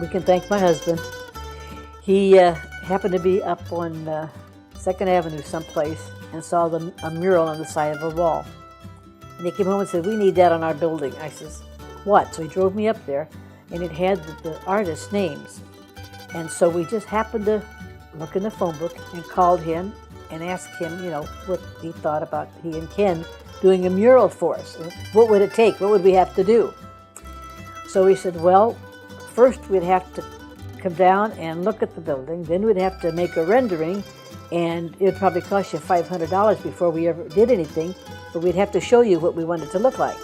we can thank my husband. He happened to be up on 2nd Avenue someplace and saw a mural on the side of a wall. And he came home and said, we need that on our building. I says, what? So he drove me up there, and it had the artists' names. And so we just happened to look in the phone book and called him and asked him, what he thought about he and Ken doing a mural for us. What would it take? What would we have to do? So he said, well, first we'd have to come down and look at the building. Then we'd have to make a rendering, and it would probably cost you $500 before we ever did anything, but we'd have to show you what we wanted to look like.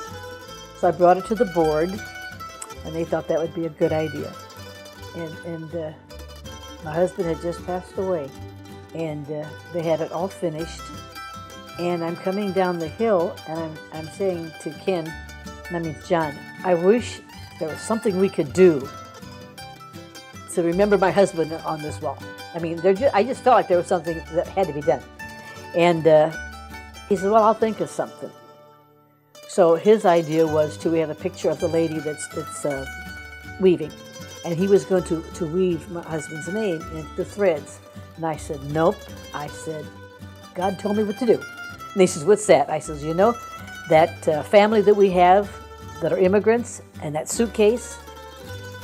So I brought it to the board, and they thought that would be a good idea. And my husband had just passed away, and they had it all finished. And I'm coming down the hill, and I'm saying to Ken, and I mean John, I wish there was something we could do to remember my husband on this wall. I mean, I just felt like there was something that had to be done. And he said, well, I'll think of something. So his idea was we have a picture of the lady that's weaving. And he was going to weave my husband's name into threads. And I said, nope. I said, God told me what to do. And he says, what's that? I says, that family that we have that are immigrants and that suitcase,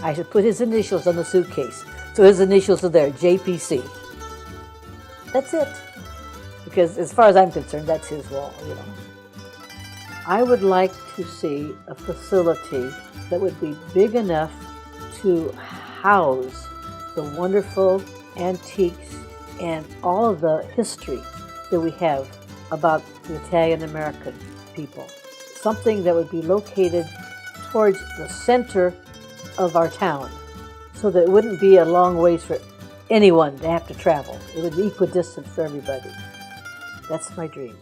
I should put his initials on the suitcase. So his initials are there, JPC. That's it. Because as far as I'm concerned, that's his wall, I would like to see a facility that would be big enough to house the wonderful antiques and all of the history that we have about the Italian-American people. Something that would be located towards the center of our town, so that it wouldn't be a long ways for anyone to have to travel. It would be equidistant for everybody. That's my dream.